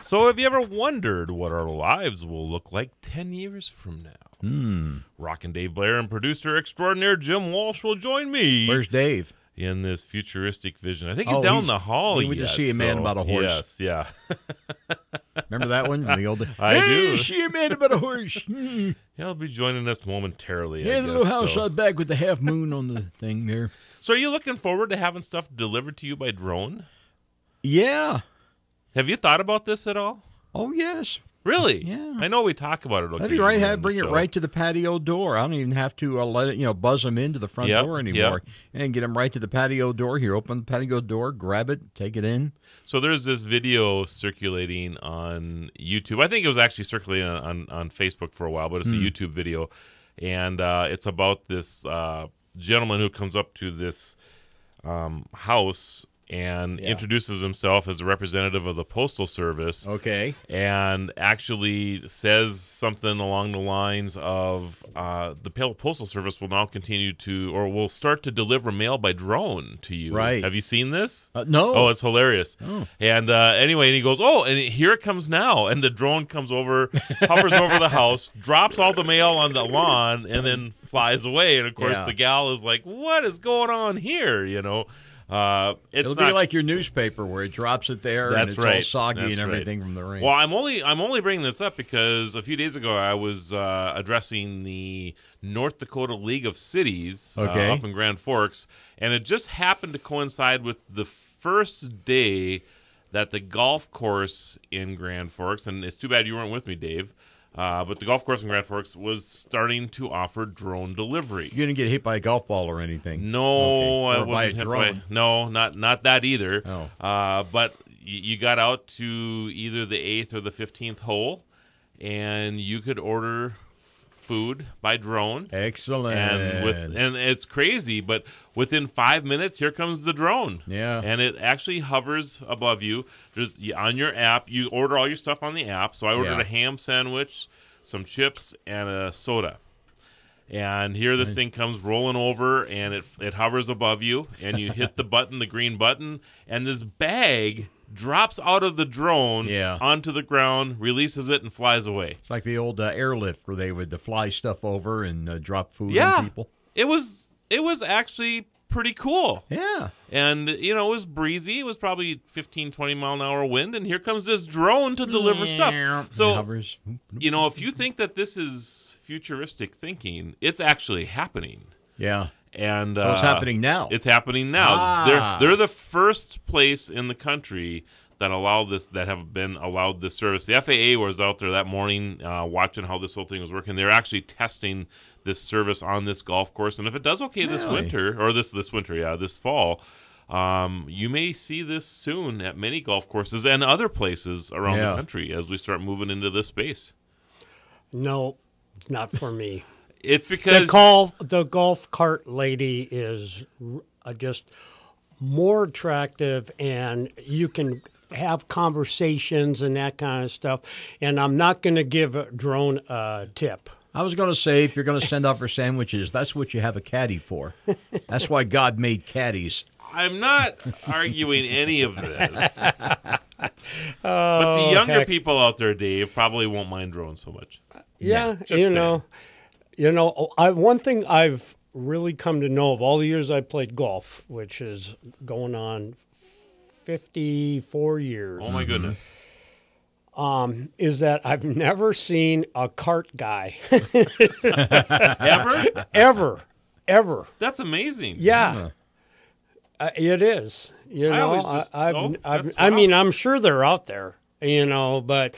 So have you ever wondered what our lives will look like 10 years from now? Rockin' Dave Blair and producer extraordinaire Jim Walsh will join me. Where's Dave? In this futuristic vision. I think he's down the hall. We went to see a man about a horse. Yes, yeah. Remember that one? The old I do. See a man about a horse. He'll be joining us momentarily. Yeah, I the guess, little house so. out back with the half moon on the thing there. So are you looking forward to having stuff delivered to you by drone? Yeah. Have you thought about this at all? Oh, yes. Really? Yeah. I know we talk about it. That'd be right. Bring it right to the patio door. I don't even have to let it, buzz them into the front door anymore. And get them right to the patio door. Here, open the patio door, grab it, take it in. So there's this video circulating on YouTube. I think it was actually circulating on Facebook for a while, but it's a YouTube video. And it's about this gentleman who comes up to this house and introduces himself as a representative of the Postal Service. Okay. And actually says something along the lines of the Postal Service will now continue to, or will start to deliver mail by drone to you. Right. Have you seen this? No. Oh, it's hilarious. Oh. And anyway, and he goes, oh, and here it comes now. And the drone comes over, hovers over the house, drops all the mail on the lawn, and then flies away. And, of course, the gal is like, what is going on here, It'll be like your newspaper where it drops it there and it's all soggy and everything from the rain. Well, I'm only bringing this up because a few days ago I was addressing the North Dakota League of Cities up in Grand Forks, and it just happened to coincide with the first day that the golf course in Grand Forks, and it's too bad you weren't with me, Dave, but the golf course in Grand Forks was starting to offer drone delivery. You didn't get hit by a golf ball or anything? No, I wasn't by a hit drone. No, not that either. Oh. But you got out to either the 8th or the 15th hole, and you could order food by drone. Excellent. And it's crazy, but within 5 minutes, here comes the drone. Yeah. And it actually hovers above you. There's on your app. You order all your stuff on the app. So I ordered a ham sandwich, some chips, and a soda. And here this thing comes rolling over, and it hovers above you, and you hit the button, the green button, and this bag drops out of the drone onto the ground, releases it, and flies away. It's like the old airlift where they would fly stuff over and drop food on people. It was actually pretty cool. Yeah. And, it was breezy. It was probably 15, 20-mile-an-hour wind, and here comes this drone to deliver stuff. So, if you think that this is futuristic thinking, it's actually happening. Yeah. And so it's happening now. It's happening now. They're the first place in the country that have been allowed this service. The FAA was out there that morning watching how this whole thing was working. They're actually testing this service on this golf course, and if it does okay this winter, or this fall, you may see this soon at many golf courses and other places around the country as we start moving into this space. No, it's not for me. It's because the golf cart lady is just more attractive, and you can have conversations and that kind of stuff. And I'm not going to give a drone a tip. I was going to say, if you're going to send out for sandwiches, that's what you have a caddy for. That's why God made caddies. I'm not arguing any of this. But the younger people out there, Dave, probably won't mind drones so much. Yeah, one thing I've really come to know of all the years I played golf, which is going on 54 years. Oh, my goodness. Is that I've never seen a cart guy. Ever. That's amazing. Yeah. It is. I'm sure they're out there, but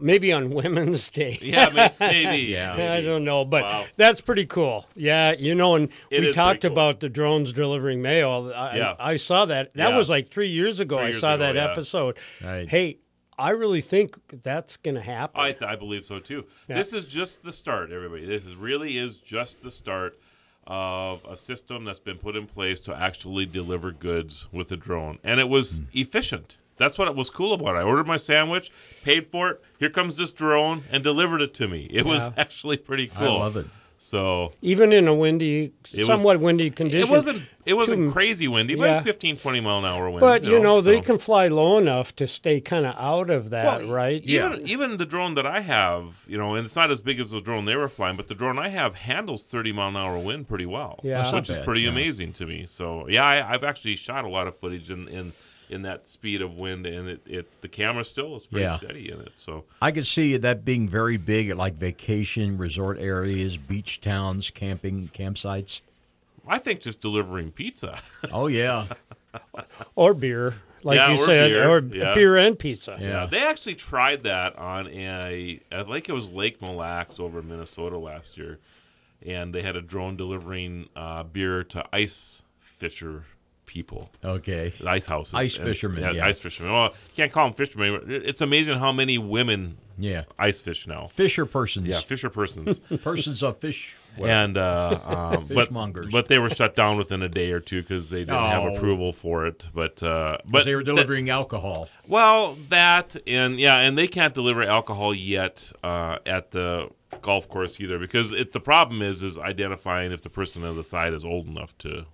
maybe on Women's Day. Yeah, maybe. I don't know, but that's pretty cool. Yeah, and we talked about the drones delivering mail. I saw that. That was like 3 years ago. I saw that episode. Right. Hey, I really think that's going to happen. I believe so, too. Yeah. This is just the start, everybody. This really is just the start of a system that's been put in place to actually deliver goods with a drone. And it was efficient. That's what was cool about it. I ordered my sandwich, paid for it. Here comes this drone, and delivered it to me. It was actually pretty cool. I love it. So even in a somewhat windy condition. It wasn't crazy windy, but it's 15, 20 mile an hour wind. But they can fly low enough to stay kind of out of that, right? Even the drone that I have, and it's not as big as the drone they were flying, but the drone I have handles 30 mile an hour wind pretty well, which is pretty amazing to me. So I've actually shot a lot of footage in that speed of wind, and the camera still is pretty steady in it. So I could see that being very big at like vacation resort areas, beach towns, campsites. I think just delivering pizza. Oh yeah, or beer, like you said, or beer and pizza. Yeah, they actually tried that on I think it was Lake Mille Lacs over in Minnesota last year, and they had a drone delivering beer to ice fisher people. Okay. Ice houses. Ice fishermen. Ice fishermen. Well, you can't call them fishermen. It's amazing how many women ice fish now. Fisher persons. Yeah, fisher persons. Persons of fish. And fishmongers. but they were shut down within a day or two because they didn't have approval for it. But they were delivering alcohol. Well, that and they can't deliver alcohol yet at the golf course either, because the problem is identifying if the person on the side is old enough to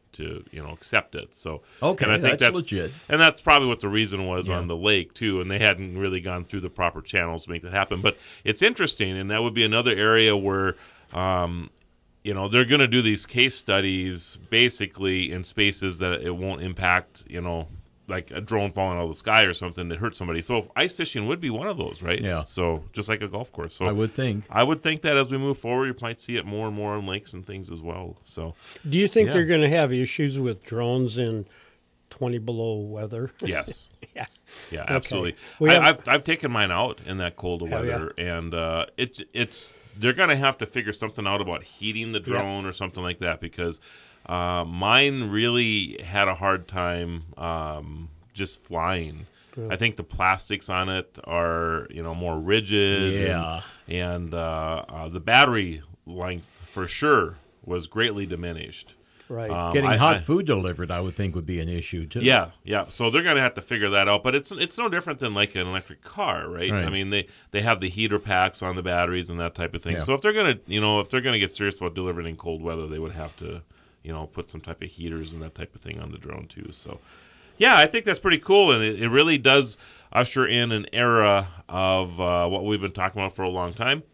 accept it. So okay, and I think that's legit, and that's probably what the reason was on the lake too. And they hadn't really gone through the proper channels to make that happen. But it's interesting, and that would be another area where they're going to do these case studies basically in spaces that it won't impact, like a drone falling out of the sky or something that hurts somebody. So ice fishing would be one of those, right? Yeah. So just like a golf course. So I would think that as we move forward, you might see it more and more on lakes and things as well. So do you think they're going to have issues with drones in 20 below weather? Yes. Yeah, absolutely. Okay. I've taken mine out in that cold weather, and they're going to have to figure something out about heating the drone or something like that, because mine really had a hard time just flying. Cool. I think the plastics on it are more rigid. And the battery length for sure was greatly diminished. Right. Getting hot food delivered, I would think, would be an issue too. Yeah. So they're going to have to figure that out. But it's no different than like an electric car, right? I mean, they have the heater packs on the batteries and that type of thing. Yeah. So if they're going to get serious about delivering in cold weather, they would have to put some type of heaters and that type of thing on the drone too. So yeah, I think that's pretty cool, and it really does usher in an era of what we've been talking about for a long time.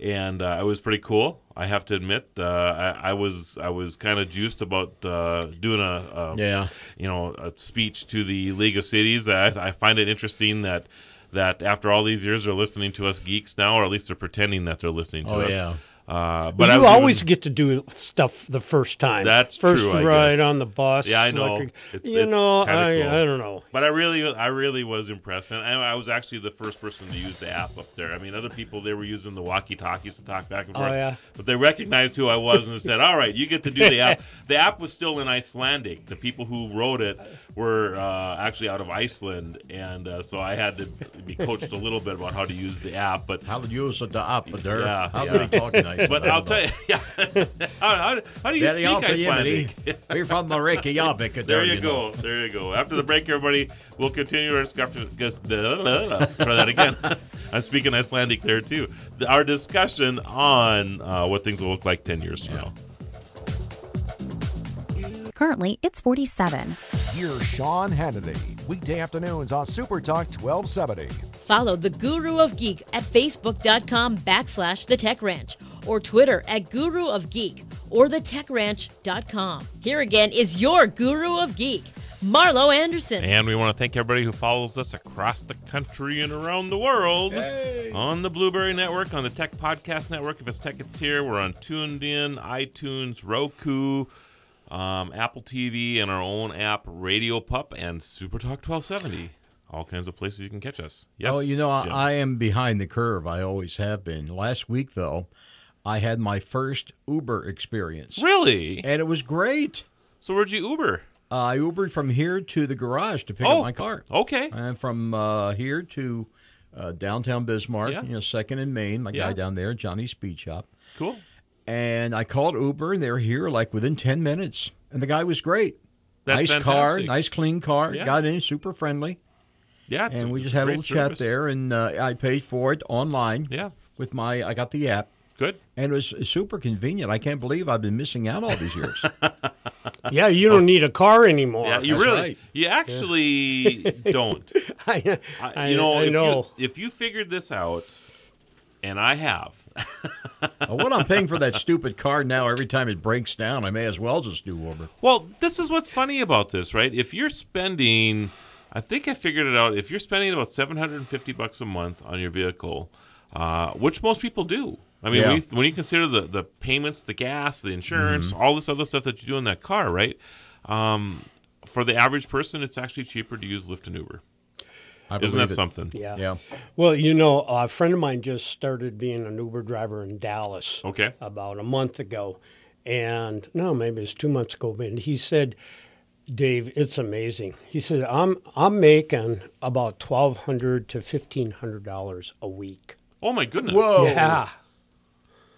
And it was pretty cool. I have to admit, I was kind of juiced about doing a speech to the League of Cities. I find it interesting that after all these years they're listening to us geeks now, or at least they're pretending that they're listening to us. Yeah. But you always get to do stuff the first time. That's first true. First ride on the bus. Yeah, I know. It's cool. I don't know. But I really was impressed, and I was actually the first person to use the app up there. I mean, other people, they were using the walkie-talkies to talk back and forth. Oh, yeah. But they recognized who I was and said, "All right, you get to do the app." The app was still in Icelandic. The people who wrote it were actually out of Iceland, and so I had to be coached a little bit about how to use the app. But how to use the app there? Yeah, how do they talk in Iceland? But I'll tell you, how do you speak Icelandic? We're from Reykjavik. There you go. There you go. After the break, everybody, we'll continue our discussion. Try that again. I'm speaking Icelandic there too. Our discussion on what things will look like 10 years from now. Currently, it's 47. Here's Sean Hannity, weekday afternoons on SuperTalk 1270. Follow the Guru of Geek at Facebook.com/The Tech Ranch or Twitter at Guru of Geek or TheTechRanch.com. Here again is your Guru of Geek, Marlo Anderson. And we want to thank everybody who follows us across the country and around the world on the Blueberry Network, on the Tech Podcast Network. If it's Tech, it's here. We're on TuneIn, iTunes, Roku, Apple TV, and our own app, Radio Pup, and SuperTalk 1270. All kinds of places you can catch us. Yes. Oh, Jim. I am behind the curve. I always have been. Last week, though, I had my first Uber experience. Really? And it was great. So where'd you Uber? I Ubered from here to the garage to pick up my car. Okay. And from here to downtown Bismarck, 2nd and Main, my guy down there, Johnny's Speed Shop. Cool. And I called Uber, and they were here like within 10 minutes. And the guy was great. That's nice fantastic. Car, nice clean car. Yeah. Got in, super friendly. Yeah, and we just had a little chat there, and I paid for it online. Yeah, with I got the app. Good. And it was super convenient. I can't believe I've been missing out all these years. Yeah, you don't need a car anymore. Yeah, you That's really, right. you actually don't. I know. If you figured this out, and I have. What I'm paying for that stupid car now, every time it breaks down, I may as well just do Uber. Well, this is what's funny about this, right? If you're spending, I think I figured it out. If you're spending about $750 a month on your vehicle, which most people do. I mean, Yeah. when you consider the payments, the gas, the insurance, all this other stuff that you do in that car, right? For the average person, it's actually cheaper to use Lyft and Uber. Isn't that something? Yeah. Well, a friend of mine just started being an Uber driver in Dallas. Okay. About a month ago. And no, maybe it's 2 months ago. And he said, Dave, it's amazing. He said, I'm making about $1,200 to $1,500 a week. Oh, my goodness. Whoa. Yeah.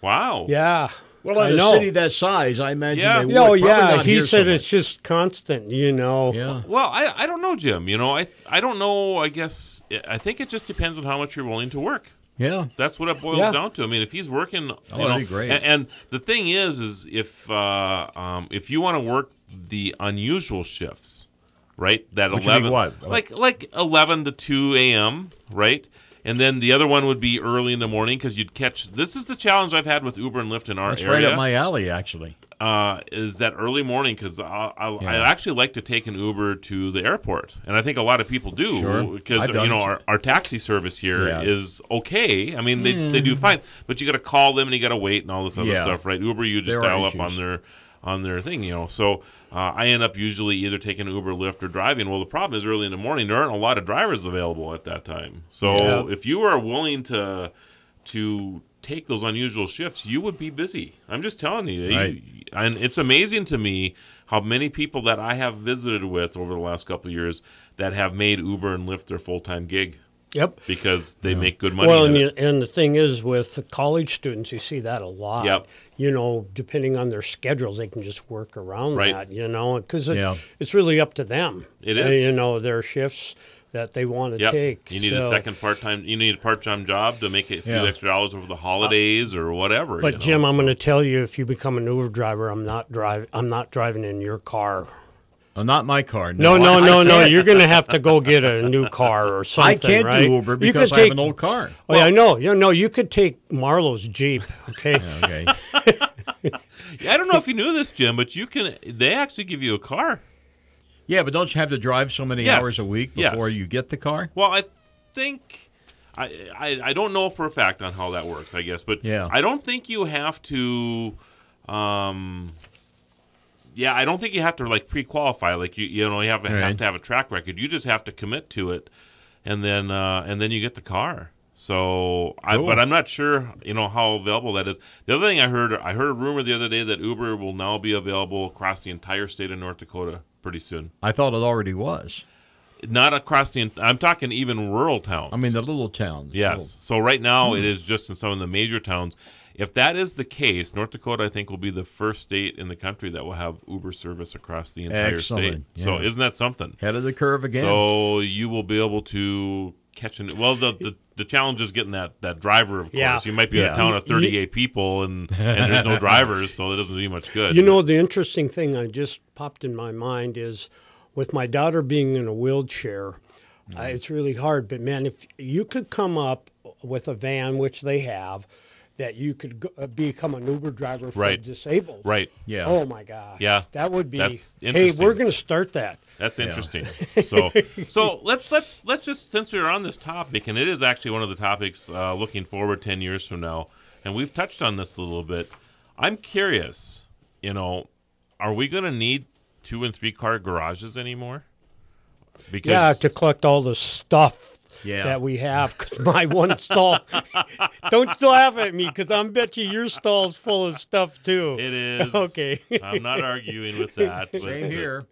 Wow. Yeah. Well, in a city that size, I imagine they would. Oh, Probably yeah. not He here said so it's just constant, Yeah. Well, I don't know, Jim. I don't know. I guess I think it just depends on how much you're willing to work. Yeah. That's what it boils down to. I mean, if he's working, that'd be great. And the thing is if you want to work the unusual shifts, right? That Which would 11, be what? like 11 to 2 a.m., right? And then the other one would be early in the morning because you'd catch. This is the challenge I've had with Uber and Lyft in our That's area. right up my alley, actually. Is that early morning because I actually like to take an Uber to the airport, and I think a lot of people do because our taxi service here is okay. I mean they do fine, but you got to call them and you got to wait and all this other stuff, right? Uber, you just dial up on their thing, So I end up usually either taking Uber, Lyft, or driving. Well, the problem is early in the morning there aren't a lot of drivers available at that time. So if you are willing to take those unusual shifts, you would be busy. I'm just telling you. Right. And it's amazing to me how many people that I have visited with over the last couple of years that have made Uber and Lyft their full-time gig. Yep. Because they make good money. Well, and the thing is, with the college students, you see that a lot. Yep. Depending on their schedules, they can just work around that, because it's really up to them. It is. Their shifts that they want to take. You need a second part-time. You need a part-time job to make a few extra dollars over the holidays or whatever. But Jim, I'm going to tell you, if you become an Uber driver, I'm not driving in your car. Oh, not my car. No. You're going to have to go get a new car or something. I can't do Uber because I have an old car. Oh, yeah, I know. You could take Marlo's Jeep. Okay. Okay. I don't know if you knew this, Jim, but they actually give you a car. Yeah, but don't you have to drive so many hours a week before you get the car? Well, I think I don't know for a fact on how that works, I guess, but I don't think you have to. I don't think you have to like pre-qualify. Like you have to have a track record. You just have to commit to it, and then you get the car. So, cool. But I'm not sure, how available that is. The other thing I heard a rumor the other day that Uber will now be available across the entire state of North Dakota pretty soon. I thought it already was. Not across I'm talking even rural towns. I mean the little towns. Yes. So right now it is just in some of the major towns. If that is the case, North Dakota, I think, will be the first state in the country that will have Uber service across the entire state. Yeah. So isn't that something? Head of the curve again. So you will be able to catch the challenge is getting that driver, of course. You might be in a town of 38 people and there's no drivers, so it doesn't do much good. The interesting thing I just popped in my mind is with my daughter being in a wheelchair, it's really hard. But, man, if you could come up with a van, which they have, that you could become an Uber driver for disabled. Right. Yeah. Oh, my gosh. Yeah. That would be. That's hey, we're going to start that. That's interesting. So let's just, since we're on this topic, and it is actually one of the topics looking forward 10 years from now, and we've touched on this a little bit. I'm curious, are we going to need 2- and 3-car garages anymore? Because to collect all the stuff that we have. Cause my one stall, don't laugh at me because I bet you your stall's full of stuff too. It is. Okay. I'm not arguing with that. Same here.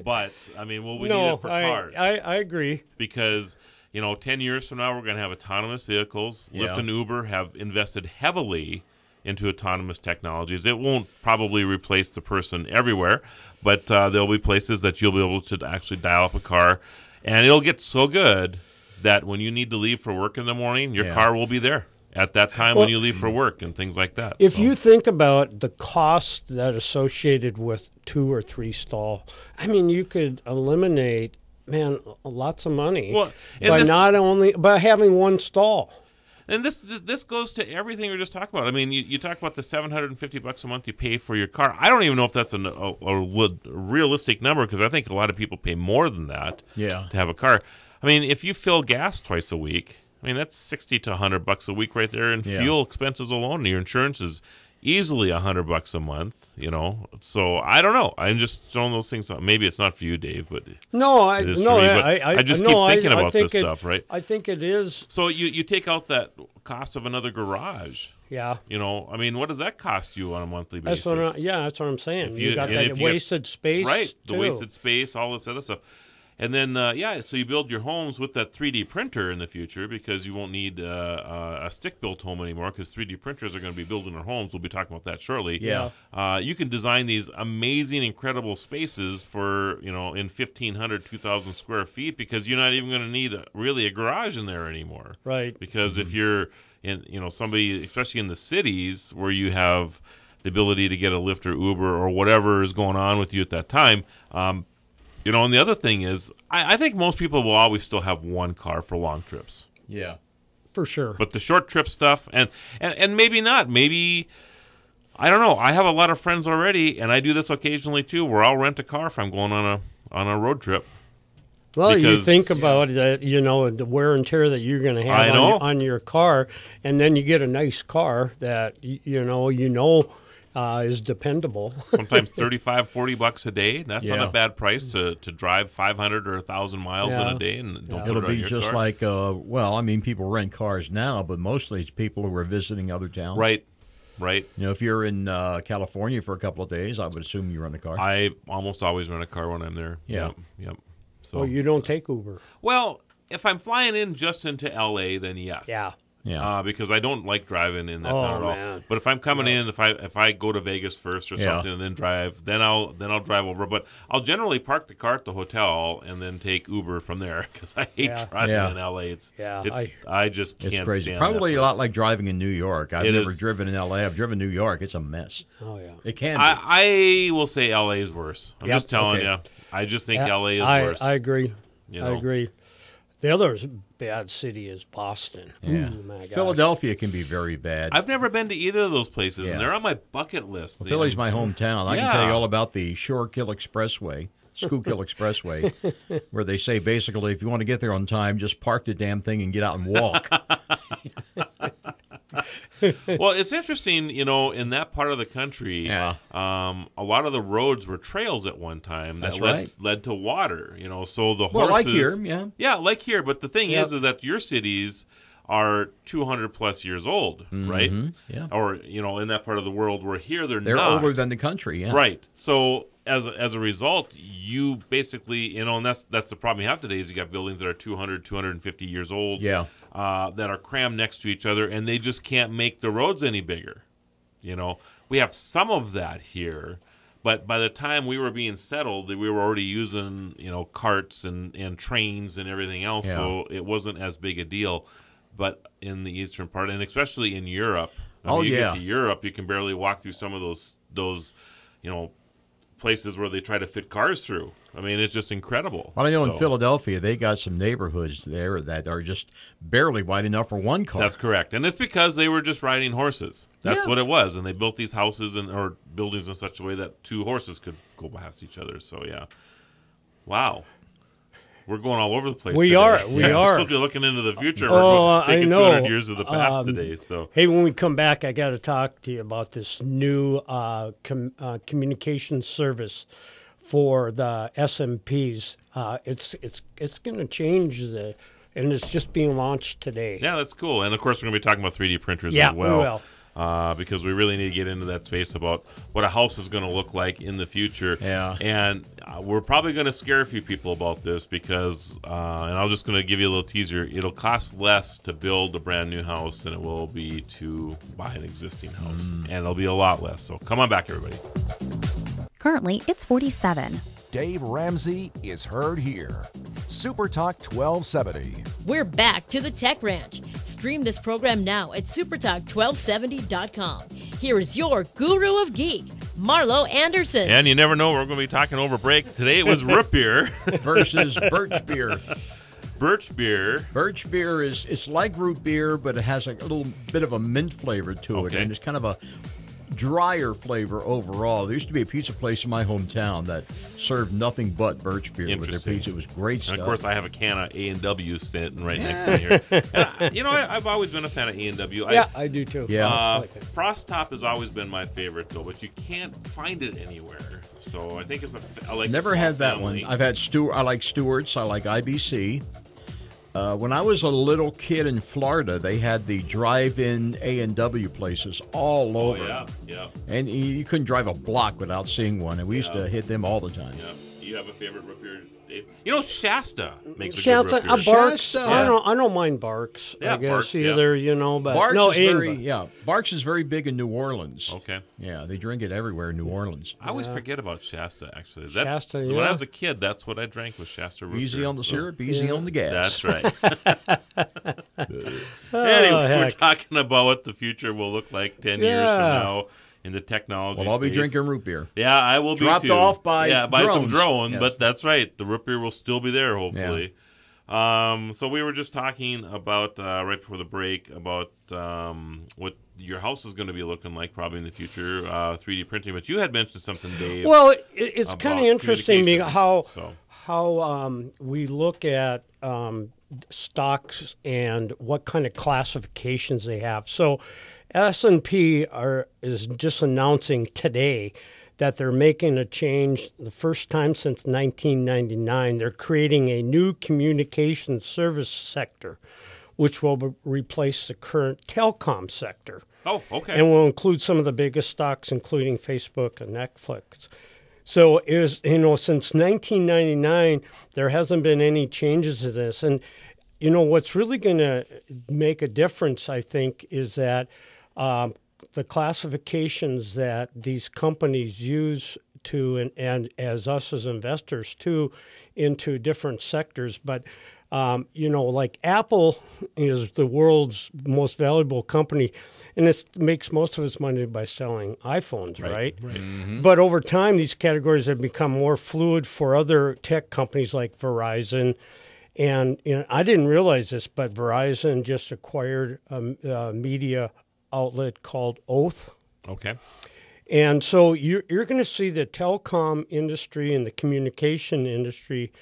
But I mean, will we need it for cars? I agree. Because 10 years from now, we're going to have autonomous vehicles. Lyft and Uber have invested heavily into autonomous technologies. It won't probably replace the person everywhere, but there'll be places that you'll be able to actually dial up a car, and it'll get so good that when you need to leave for work in the morning, your car will be there. at that time when you leave for work and things like that. If you think about the cost that associated with 2 or 3 stall, I mean, you could eliminate, lots of money by having 1 stall. And this goes to everything we were just talking about. I mean, you talk about the $750 a month you pay for your car. I don't even know if that's a realistic number, because I think a lot of people pay more than that to have a car. I mean, if you fill gas twice a week, I mean, that's $60 to $100 a week right there in fuel expenses alone. Your insurance is easily $100 a month, So I don't know. I'm just throwing those things out. Maybe it's not for you, Dave, but I just keep thinking about this stuff, right? I think it is. So you take out that cost of another garage. Yeah. I mean, what does that cost you on a monthly basis? That's what I'm saying. You got that wasted space, right? Too. The wasted space, all this other stuff. And then, so you build your homes with that 3D printer in the future, because you won't need a stick-built home anymore, because 3D printers are going to be building our homes. We'll be talking about that shortly. Yeah. You can design these amazing, incredible spaces for, in 1,500, 2,000 square feet, because you're not even going to need really a garage in there anymore. Right. Because if you're in, somebody, especially in the cities where you have the ability to get a Lyft or Uber or whatever is going on with you at that time, and the other thing is, I think most people will always still have 1 car for long trips. Yeah. For sure. But the short trip stuff, and maybe not. Maybe, I don't know. I have a lot of friends already, and I do this occasionally too, where I'll rent a car if I'm going on a road trip. Well, you think about it, the wear and tear that you're going to have on your car, and then you get a nice car that, is dependable. Sometimes $35-$40 a day. That's not a bad price to drive 500 or 1,000 miles in a day, and don't put It'll it on be your just car. like people rent cars now, but mostly it's people who are visiting other towns. Right. If you're in California for a couple of days, I would assume you rent a car. I almost always rent a car when I'm there. Yeah. Yep. So. Well, you don't take Uber. Well, if I'm flying in just into L.A., then yes. Yeah. Yeah. Because I don't like driving in that town at all. Man. But if I'm coming in, if I go to Vegas first or something and then drive, then I'll drive over. But I'll generally park the car at the hotel and then take Uber from there, because I hate driving in LA. I just can't. It's crazy. Stand Probably that a lot like driving in New York. I've never driven in LA. I've driven New York. It's a mess. Oh yeah. It can be. I will say LA is worse. I'm just telling you. I just think LA is worse. I agree. I agree. The other bad city is Boston. Yeah. Ooh, my gosh. Philadelphia can be very bad. I've never been to either of those places, and they're on my bucket list. Well, Philly's my hometown. I can tell you all about the Schuylkill Expressway, where they say basically if you want to get there on time, just park the damn thing and get out and walk. Well, it's interesting, in that part of the country, a lot of the roads were trails at one time that led to water, so the horses... Well, like here, yeah. Yeah, like here, but the thing is that your cities are 200-plus years old, right? Yeah. Or, in that part of the world, where here they're not. They're older than the country, yeah. Right. So... As a result, you basically, and that's the problem you have today, is you got buildings that are 200, 250 years old, that are crammed next to each other, and they just can't make the roads any bigger. We have some of that here, but by the time we were being settled, we were already using, carts and trains and everything else, so it wasn't as big a deal. But in the eastern part, and especially in Europe, you get to Europe, you can barely walk through some of those places where they try to fit cars through. I mean, it's just incredible. Well, I know in Philadelphia, they got some neighborhoods there that are just barely wide enough for one car. That's correct. And it's because they were just riding horses. That's what it was. And they built these houses or buildings in such a way that 2 horses could go past each other. So, yeah. Wow. We're going all over the place today. We are. We're supposed to be looking into the future. We're taking 200 years of the past today. So, hey, when we come back, I got to talk to you about this new communication service for the SMPs. It's going to change and it's just being launched today. Yeah, that's cool. And, of course, we're going to be talking about 3D printers as well. Yeah, we will. Because we really need to get into that space about what a house is going to look like in the future. Yeah. And we're probably going to scare a few people about this because, and I'm just going to give you a little teaser, it'll cost less to build a brand new house than it will be to buy an existing house. And it'll be a lot less. So come on back, everybody. Currently, it's 47. Dave Ramsey is heard here. SuperTalk 1270. We're back to the Tech Ranch. Stream this program now at supertalk1270.com. Here is your guru of geek, Marlo Anderson. And you never know, we're going to be talking over break. Today it was root beer versus birch beer. Birch beer. Birch beer it's like root beer, but it has a little bit of a mint flavor to it, and it's kind of a drier flavor overall. There used to be a pizza place in my hometown that served nothing but birch beer with their pizza. It was great stuff. And of course, I have a can of A&W sitting right next to me here. And, I've always been a fan of A&W. Yeah, I do too. Yeah. Frost Top has always been my favorite, though, but you can't find it anywhere. So I think it's I like Never had that one. I've had I like Stewart's. I like IBC. When I was a little kid in Florida, they had the drive-in A&W places all over. Yeah. And you couldn't drive a block without seeing one, and we used to hit them all the time. Yeah. You have a favorite root beer, Dave? Shasta makes a Shasta, good root beer. Barks. Shasta. I don't mind Barks. Yeah, I guess Barks, either, but Barks no, is Barks is very big in New Orleans. Okay. Yeah, they drink it everywhere in New Orleans. I always forget about Shasta, actually. Shasta, When I was a kid, that's what I drank was Shasta root beer. Easy on the syrup, easy on the gas. That's right. Anyway, we're talking about what the future will look like 10 years from now in the technology Well, I'll be space. drinking root beer. Yeah, I will be Dropped too. off by some drones. drone, Yes. but that's right. The root beer will still be there, hopefully. So we were just talking about, right before the break, about what your house is going to be looking like probably in the future, 3D printing. But you had mentioned something, Dave. Well, it's kind of about interesting how communications. we look at stocks and what kind of classifications they have. So S&P is just announcing today that they're making a change the first time since 1999. They're creating a new communication service sector, which will replace the current telecom sector. Oh, okay. And will include some of the biggest stocks, including Facebook and Netflix. So since 1999, there hasn't been any changes to this. And, what's really going to make a difference, I think, is that the classifications that these companies use and as us as investors too, into different sectors. But, like Apple is the world's most valuable company, and it makes most of its money by selling iPhones, right? Mm-hmm. But over time, these categories have become more fluid for other tech companies like Verizon. And I didn't realize this, but Verizon just acquired a media outlet called Oath. Okay. And so you're going to see the telecom industry and the communication industry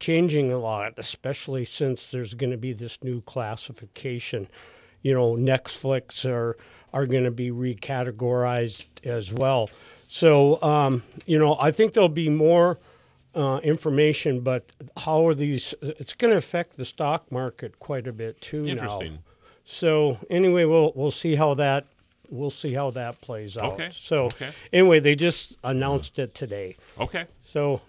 changing a lot, especially since there's going to be this new classification. Netflix are going to be recategorized as well. So, I think there'll be more information, but how are these? It's going to affect the stock market quite a bit too. Interesting. Now. So anyway, we'll see how that plays out. Okay. So anyway, they just announced it today. Okay. So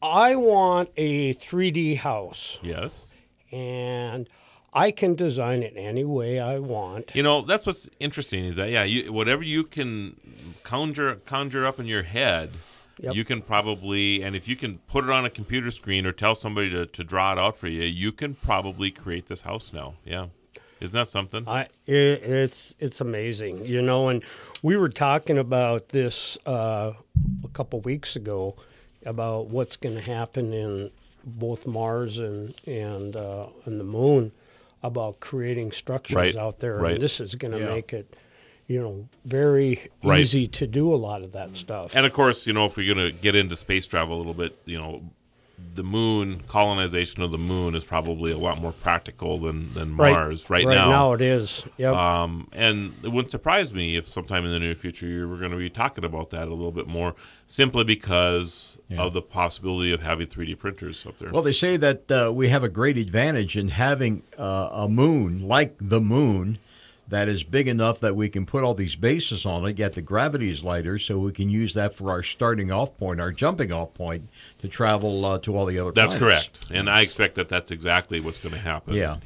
I want a 3D house. Yes. And I can design it any way I want. That's what's interesting is that, whatever you can conjure up in your head, Yep. you can probably, and if you can put it on a computer screen or tell somebody to draw it out for you, you can probably create this house now. Yeah. Isn't that something? It's amazing, and we were talking about this a couple weeks ago about what's going to happen in both Mars and the Moon about creating structures out there, right. and this is going to make it, very easy to do a lot of that stuff. And of course, if we're going to get into space travel a little bit, the moon, colonization of the moon is probably a lot more practical than Mars right now. Right now it is. Yep. And it wouldn't surprise me if sometime in the near future we're going to be talking about that a little bit more, simply because of the possibility of having 3D printers up there. Well, they say that we have a great advantage in having a moon like the moon that is big enough that we can put all these bases on it, yet the gravity is lighter, so we can use that for our starting off point, our jumping off point, to travel to all the other planets. That's correct. And I expect that that's exactly what's going to happen. Yeah.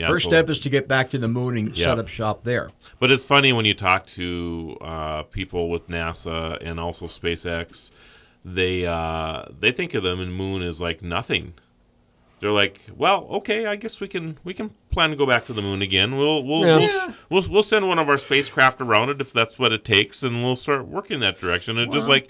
First So, step is to get back to the moon and set up shop there. But it's funny when you talk to people with NASA and also SpaceX, they think of the moon as like nothing. they're like, well, okay, I guess we can plan to go back to the moon again. We'll send one of our spacecraft around it if that's what it takes, and we'll start working that direction. It's just like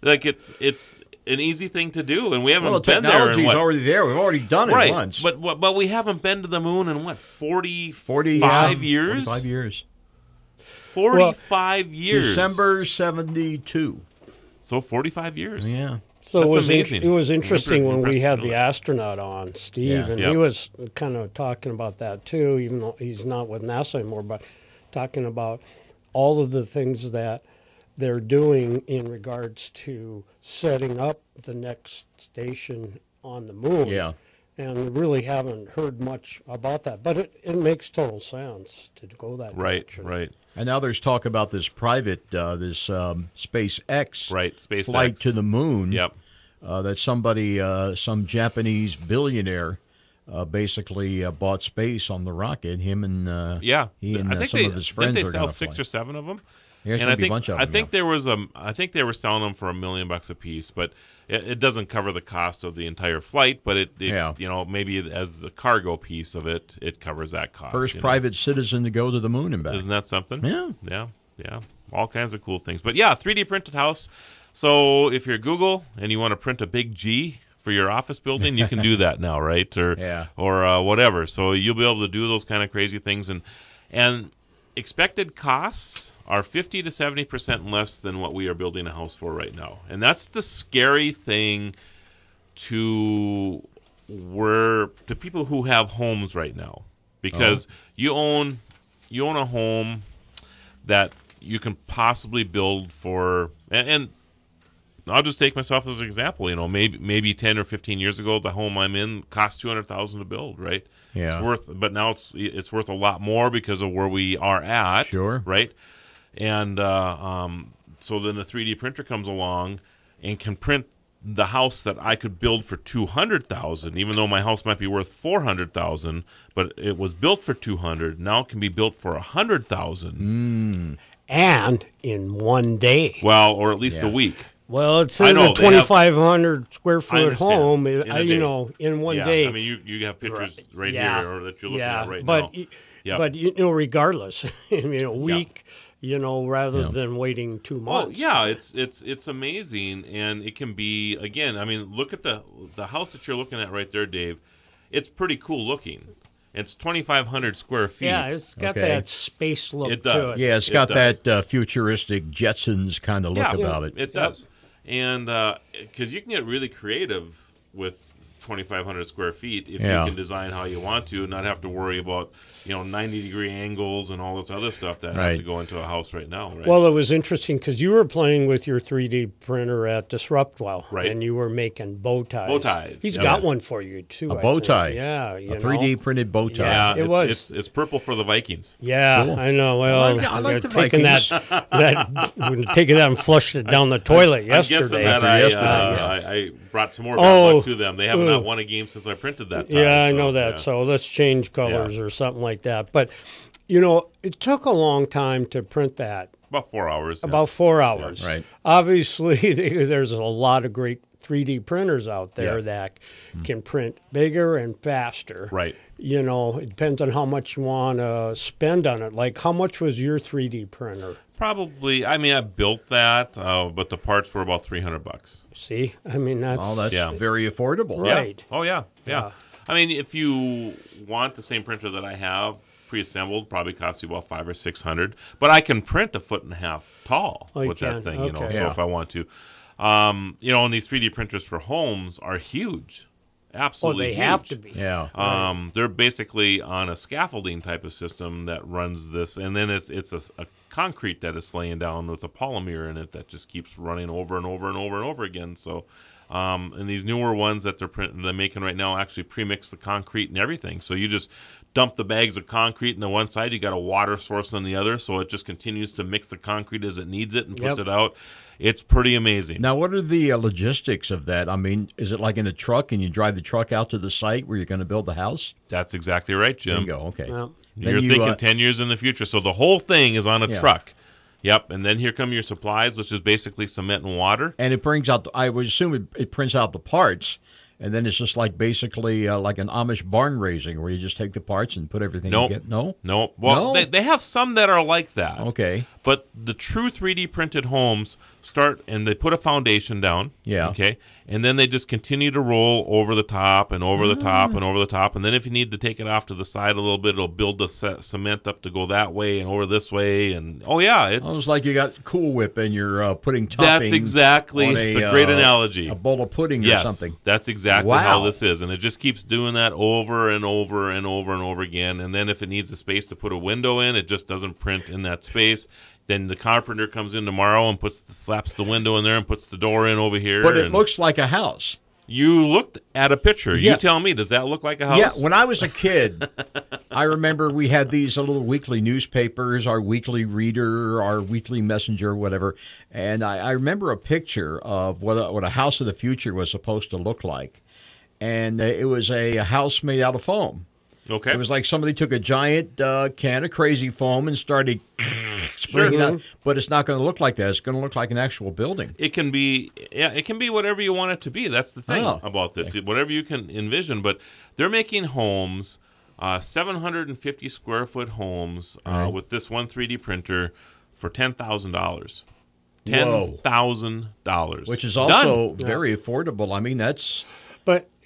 it's an easy thing to do, and we haven't been there. Well, the technology's already there. We've already done it once. But we haven't been to the moon in what 45 years? 45 years. 45 years. December 72. So 45 years. Yeah. So That's amazing. It was interesting when we had Impressive. the astronaut on, Steve, and he was kind of talking about that too, even though he's not with NASA anymore, but talking about all of the things that they're doing in regards to setting up the next station on the moon. Yeah. And really haven't heard much about that, but it makes total sense to go that direction. Right. And now there's talk about this private, this SpaceX SpaceX flight to the moon. Yep. That somebody, some Japanese billionaire, basically bought space on the rocket. Him and he and I think some of his friends didn't they are sell gonna 6 fly. or 7 of them? There's And gonna be a bunch of them. I think there was I think they were selling them for $1 million a piece, but it doesn't cover the cost of the entire flight. But it you know, maybe as the cargo piece of it, it covers that cost. First private citizen to go to the moon and back. Isn't that something? Yeah. Yeah. All kinds of cool things. But yeah, 3D printed house. So if you're Google and you want to print a big G for your office building, you can do that now, right? Or whatever. So you'll be able to do those kind of crazy things, and expected costs are 50 to 70% less than what we are building a house for right now. And that's the scary thing to people who have homes right now, because you own a home that you can possibly build for, and I'll just take myself as an example. You know, maybe 10 or 15 years ago, the home I'm in cost $200,000 to build, right? Yeah. But now it's worth a lot more because of where we are at. Sure. Right. And so then the 3D printer comes along and can print the house that I could build for $200,000, even though my house might be worth $400,000, but it was built for $200,000. Now it can be built for $100,000. And in one day. Well, or at least a week. Well, it's in a 2,500 square foot home, in one day. I mean, you have pictures right here or that you're looking at right now. Yeah. But regardless, a week, rather than waiting 2 months. Oh, yeah, it's amazing, and it can be, again, I mean, look at the house that you're looking at right there, Dave. It's pretty cool looking. It's 2,500 square feet. Yeah, it's got that space look to it. Yeah, it's got that futuristic Jetsons kind of look about it. It does. And because you can get really creative with 2,500 square feet if you can design how you want to and not have to worry about 90-degree angles and all this other stuff that have to go into a house right now. Right? Well, it was interesting because you were playing with your 3D printer at Disruptwell, and you were making bow ties. Bow ties. He's got one for you too. A bow tie. Yeah, a 3D printed bow tie. Yeah, it's purple for the Vikings. Yeah, cool. I know. Well, I like the taking Vikings. taking that and flushed it down the toilet yesterday. I brought some more bad luck to them. They have not won a game since I printed that tie. Yeah, I know that. Yeah. So let's change colors or something like that. But, it took a long time to print that. About 4 hours. About 4 hours. Yeah, right. Obviously, there's a lot of great 3D printers out there that can print bigger and faster. Right. It depends on how much you want to spend on it. Like, how much was your 3D printer? Probably, I mean, I built that, but the parts were about $300. See? I mean, that's very affordable. Right. Yeah. Oh, yeah. I mean, if you want the same printer that I have pre-assembled, probably costs you about $500 or $600. But I can print 1.5 feet tall with that thing, So if I want to, and these 3D printers for homes are huge. Absolutely, they have to be. Yeah. They're basically on a scaffolding type of system that runs this, and then it's a concrete that is laying down with a polymer in it that just keeps running over and over and over and over again. So, and these newer ones that they're making right now actually premix the concrete and everything. So you just dump the bags of concrete on the one side, you got a water source on the other, so it just continues to mix the concrete as it needs it and puts it out. It's pretty amazing. Now, what are the logistics of that? I mean, is it like in a truck and you drive the truck out to the site where you're going to build the house? That's exactly right, Jim. There you go, okay. Well, you're thinking 10 years in the future. So the whole thing is on a truck. Yep, and then here come your supplies, which is basically cement and water. And it brings out, I would assume it prints out the parts, And then it's just like basically like an Amish barn raising where you just take the parts and put everything Nope. together. No? No. Well, No? They have some that are like that. Okay. But the true 3D printed homes start and they put a foundation down. Yeah. Okay. And then they just continue to roll over the top and over the top and over the top. And then if you need to take it off to the side a little bit, it'll build the cement up to go that way and over this way. And it's Almost like you got Cool Whip and you're putting topping. That's exactly. On It's a great analogy. A bowl of pudding or something. That's exactly Wow. how this is. And it just keeps doing that over and over and over and over again. And then if it needs a space to put a window in, it just doesn't print in that space. Then the carpenter comes in tomorrow and slaps the window in there and puts the door in over here. But it looks like a house. You looked at a picture. Yeah. You tell me, does that look like a house? Yeah, when I was a kid, I remember we had these little weekly newspapers, our weekly reader, our weekly messenger, whatever. And I remember a picture of what a house of the future was supposed to look like. And it was a house made out of foam. Okay. It was like somebody took a giant can of Crazy Foam and started spraying it out. But it's not going to look like that. It's going to look like an actual building. It can be whatever you want it to be. That's the thing about this. Okay. Whatever you can envision. But they're making homes, 750 square foot homes with this one 3D printer for $10,000. $10,000. Which is also very affordable. I mean, that's...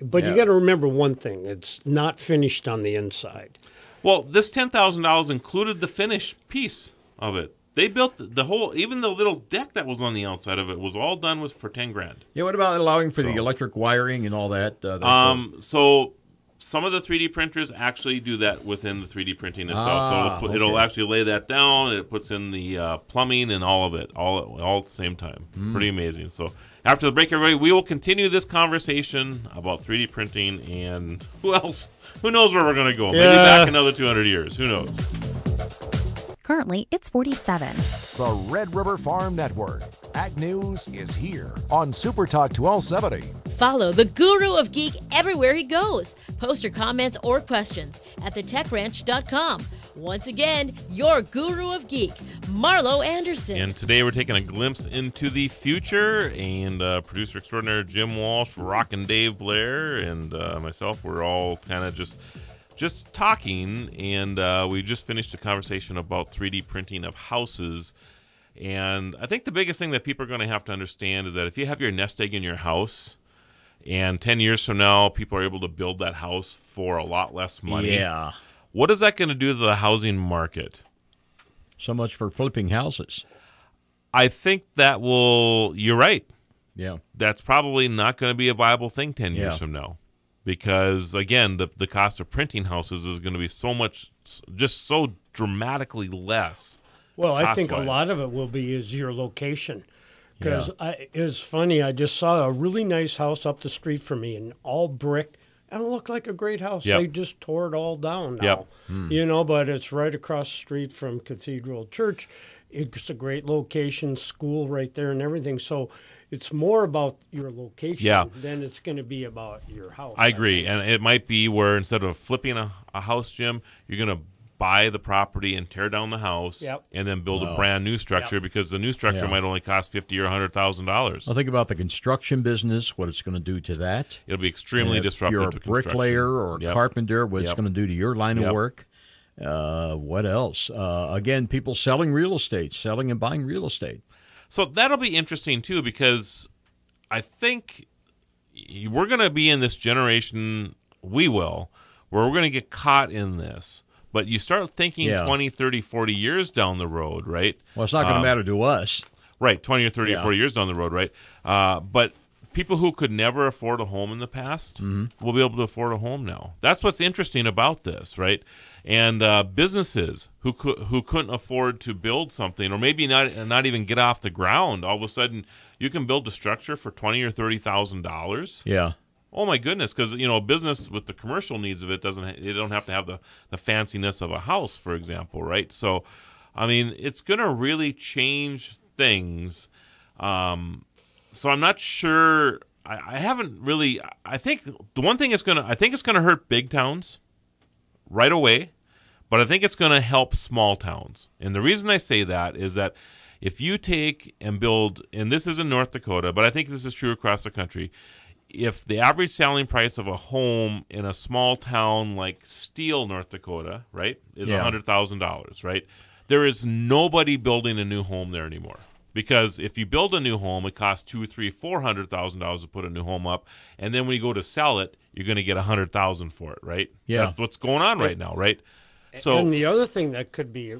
But you got to remember one thing: it's not finished on the inside. Well, this $10,000 included the finish piece of it. They built the whole, even the little deck that was on the outside of it was all done for $10,000. Yeah. What about allowing for the electric wiring and all that? So some of the 3D printers actually do that within the 3D printing itself. So it'll actually lay that down. It puts in the plumbing and all of it, all at the same time. Pretty amazing. So after the break, everybody, we will continue this conversation about 3D printing and who else? Who knows where we're going to go? Maybe back another 200 years. Who knows? Currently, it's 47. The Red River Farm Network. Ag News is here on SuperTalk 1270. Follow the Guru of Geek everywhere he goes. Post your comments or questions at thetechranch.com. Once again, your Guru of Geek, Marlo Anderson. And today we're taking a glimpse into the future, and producer extraordinaire Jim Walsh, Rockin, Dave Blair, and myself, we're all kind of just talking, and we just finished a conversation about 3D printing of houses. And I think the biggest thing that people are going to have to understand is that if you have your nest egg in your house, and 10 years from now, people are able to build that house for a lot less money. Yeah. What is that going to do to the housing market? So much for flipping houses. I think that you're right. Yeah. That's probably not going to be a viable thing 10 years Yeah. from now. Because, again, the cost of printing houses is going to be so dramatically less. Well, I think a cost-wise. lot of it will be your location. Because it's funny, I just saw a really nice house up the street from me, and all brick, and it looked like a great house. Yep. They just tore it all down now. Yep. But it's right across the street from Cathedral Church. It's a great location, school right there and everything. So it's more about your location than it's going to be about your house. I agree. And it might be where instead of flipping a house, Jim, you're going to buy the property and tear down the house and then build a brand new structure because the new structure might only cost $50,000 or $100,000. Well, think about the construction business, what it's going to do to that. It'll be extremely disruptive If to you're a bricklayer or a Yep. carpenter, what it's going to do to your line of work. What else? Again, people selling and buying real estate. So that'll be interesting, too, because I think we're going to be in this generation, where we're going to get caught in this. But you start thinking 20, 30, 40 years down the road, right? Well, it's not going to matter to us. Right, 20 or 30 or 40 years down the road, right? But people who could never afford a home in the past will be able to afford a home now. That's what's interesting about this, right? And businesses who couldn't afford to build something, or maybe not even get off the ground, all of a sudden you can build a structure for $20,000 or $30,000. Yeah. Oh my goodness! Because a business with the commercial needs of it they don't have to have the fanciness of a house, for example, right? So, I mean, it's going to really change things. So I'm not sure. I haven't really. I think the one thing I think it's going to hurt big towns right away, but I think it's going to help small towns. And the reason I say that is that if you take and build, and this is in North Dakota, but I think this is true across the country. if the average selling price of a home in a small town like Steele, North Dakota, right, is $100,000, right? There is nobody building a new home there anymore. Because if you build a new home, it costs $200,000, $300,000, $400,000 to put a new home up, and then when you go to sell it, you're going to get $100,000 for it, right? Yeah, that's what's going on right now, right? So, and the other thing that could be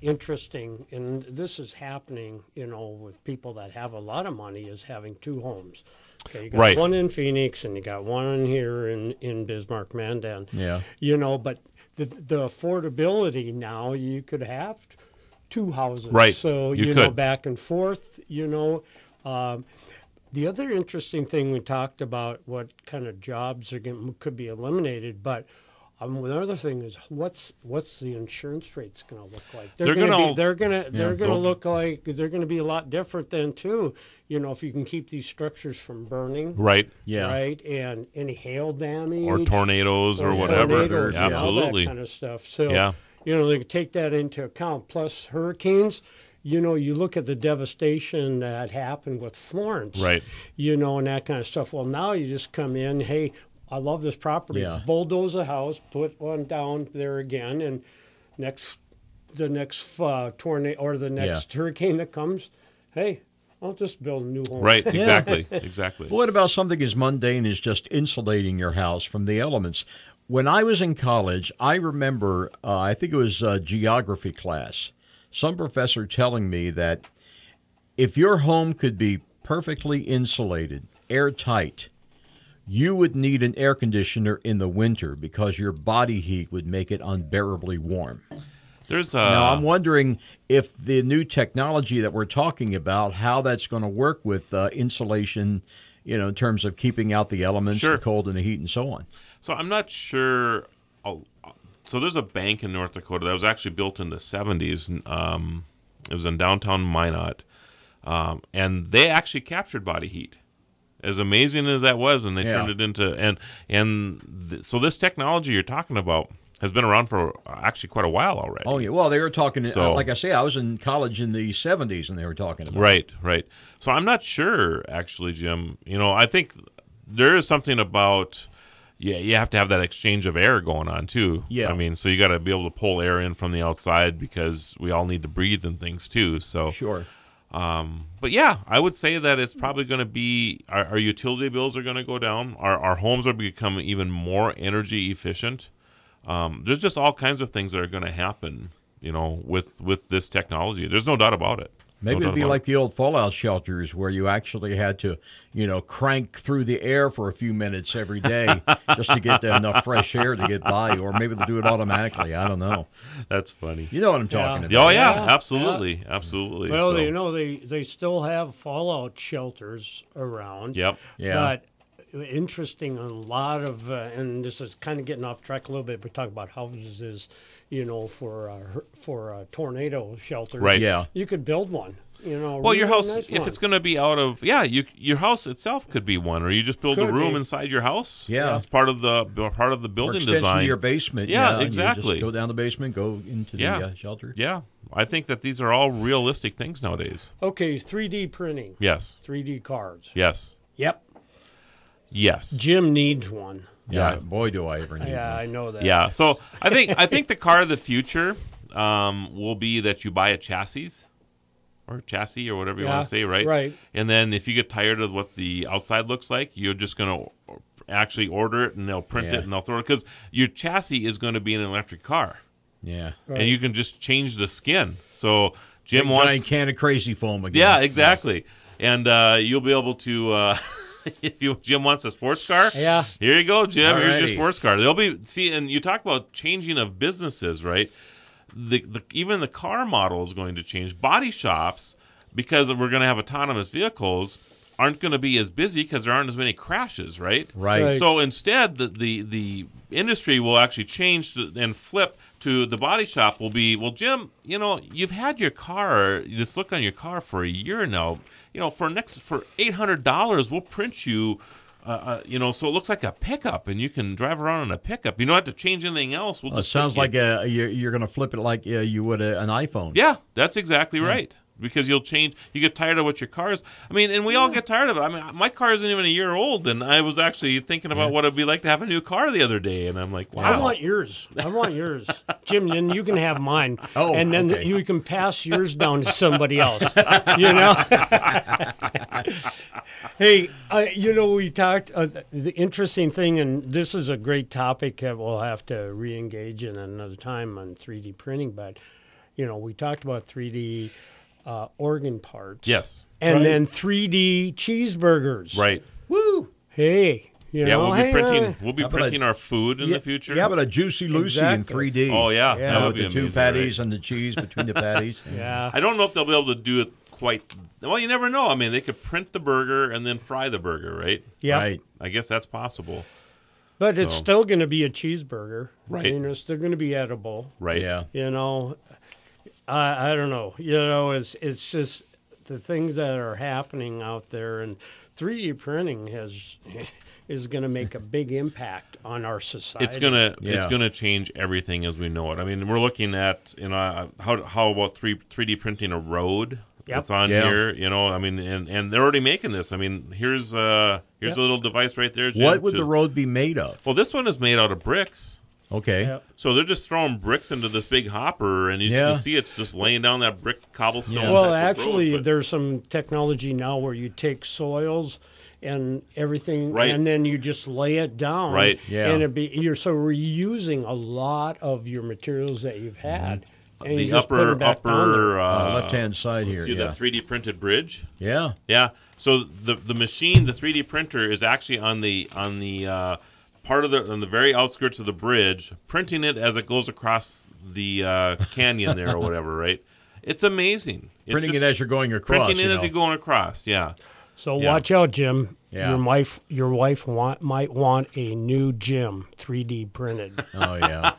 interesting, and this is happening, with people that have a lot of money, is having two homes. Okay, you got one in Phoenix, and you got one in here in Bismarck, Mandan. Yeah, but the affordability now, you could have two houses, right? So you could. Back and forth. The other interesting thing we talked about, what kind of jobs could be eliminated, but another thing is what's the insurance rates going to look like? They're going to look like they're going to be a lot different then too. If you can keep these structures from burning, right? Yeah, right, and any hail damage or tornadoes or whatever, absolutely, all that kind of stuff. So they can take that into account. Plus hurricanes. You look at the devastation that happened with Florence, right? And that kind of stuff. Well, now you just come in, hey, I love this property. Bulldoze a house, put one down there again, and the next tornado or the next hurricane that comes, hey, I'll just build a new home. Right, exactly, exactly. What about something as mundane as just insulating your house from the elements? When I was in college, I remember, I think it was a geography class, some professor telling me that if your home could be perfectly insulated, airtight, you would need an air conditioner in the winter because your body heat would make it unbearably warm. Now, I'm wondering if the new technology that we're talking about, how that's going to work with insulation, in terms of keeping out the elements, the cold and the heat and so on. So I'm not sure. So there's a bank in North Dakota that was actually built in the 70s. It was in downtown Minot, and they actually captured body heat. As amazing as that was, and they turned it into so this technology you're talking about has been around for actually quite a while already. Oh yeah, well they were talking. Like I say, I was in college in the 70s, and they were talking about right. So I'm not sure actually, Jim. I think there is something about. Yeah, you have to have that exchange of air going on too. Yeah, I mean, so you got to be able to pull air in from the outside because we all need to breathe and things too. So sure. But yeah, I would say that it's probably going to be our utility bills are going to go down. Our homes are becoming even more energy efficient. There's just all kinds of things that are going to happen, with this technology. There's no doubt about it. Maybe it'd be like the old fallout shelters where you actually had to, crank through the air for a few minutes every day just to get enough fresh air to get by, or maybe they'll do it automatically. I don't know. That's funny. You know what I'm talking about. Oh, yeah, absolutely. Absolutely. Well, they still have fallout shelters around. Yep. Yeah. But interesting, a lot of, and this is kind of getting off track a little bit, we're talking about houses, for tornado shelters. Right. Yeah. You could build one. Well, your house, nice if it's going to be out of, your house itself could be one, or you just build a room inside your house. Yeah, it's part of the building extension design. To your basement. Yeah, exactly. You just go down the basement, go into the shelter. Yeah, I think that these are all realistic things nowadays. Okay, 3D printing. Yes. 3D cards. Yes. Yep. Yes. Jim needs one. Yeah, boy, do I ever need one. I know that. Yeah, so I think the car of the future will be that you buy a chassis or whatever you want to say, right? Right. And then if you get tired of what the outside looks like, you're just going to actually order it, and they'll print it, and they'll throw it, because your chassis is going to be an electric car. Yeah. Right. And you can just change the skin. So Jim wants giant can of crazy foam again. Yeah, exactly. And you'll be able to if Jim wants a sports car, here you go, Jim. Alrighty. Here's your sports car. They'll be and you talk about changing of businesses, right? Even the car model is going to change. Body shops, because we're going to have autonomous vehicles, aren't going to be as busy because there aren't as many crashes, right? Right. So instead, the industry will actually change and flip to the body shop will be, well, Jim, you've had your car, this look on your car for a year now. For $800, we'll print you, so it looks like a pickup, and you can drive around in a pickup. You don't have to change anything else. We'll it sounds like you're going to flip it like you would an iPhone. Yeah, that's exactly right. because you'll change. You get tired of what your car's. I mean, and we all get tired of it. I mean, my car isn't even a year old, and I was actually thinking about what it'd be like to have a new car the other day, and I'm like, wow. I want yours. Jim, then you can have mine. Oh, and then okay. you can pass yours down to somebody else. You know? Hey, we talked, the interesting thing, and this is a great topic that we'll have to re-engage in another time on 3D printing, but, we talked about 3D organ parts. Yes. And then 3D cheeseburgers. Right. Woo! Hey. We'll be printing our food in the future. Yeah, but a Juicy Lucy in 3D. Oh, yeah. Yeah. That would With be the amazing, two patties right? and the cheese between the patties. Yeah. I don't know if they'll be able to do it quite. Well, you never know. I mean, they could print the burger and then fry the burger, right? Yeah. Right. I guess that's possible. But it's still going to be a cheeseburger. Right. It's still going to be edible. Right. Yeah. I don't know. It's just the things that are happening out there, and 3D printing is going to make a big impact on our society. It's gonna change everything as we know it. I mean, we're looking at how about 3D printing a road that's on here. I mean, and they're already making this. I mean, here's a little device right there, Jim, What would the road be made of? Well, this one is made out of bricks. Okay. Yep. So they're just throwing bricks into this big hopper, and you can see it's just laying down that brick cobblestone. Yeah. Well, type of actually, road, but- there's some technology now where you take soils and everything, Right. and then you just lay it down. Right. Yeah. And you're so reusing a lot of your materials that you've had. And the you just put it back down there. Left-hand side here. See Yeah. the 3D printed bridge? Yeah. Yeah. So the machine, the 3D printer, is actually on the part of on the very outskirts of the bridge, printing it as it goes across the canyon there or whatever. Right? It's amazing. It's Printing just it as you're going across. printing it as you're going across. Yeah. So Yeah. watch out, Jim. Yeah. Your wife might want a new gym 3D printed. Oh, yeah.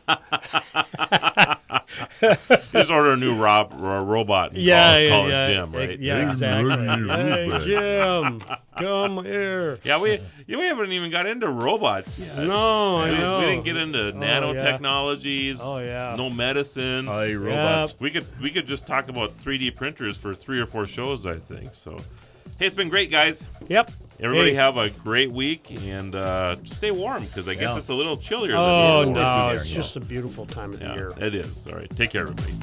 Just order a new robot and call it Jim, right? Yeah, exactly. Hey, Jim, come here. Yeah, we haven't even got into robots yet. No, I know. We didn't get into nanotechnologies. Oh, yeah. No medicine. Hey, robot. We could just talk about 3D printers for 3 or 4 shows, I think. So, hey, it's been great, guys. Yep. Everybody Hey. have a great week, and just stay warm, because I guess Yeah. it's a little chillier Oh, than no, normal. it's just a beautiful time of the Yeah, year. it is. All right, take care, everybody.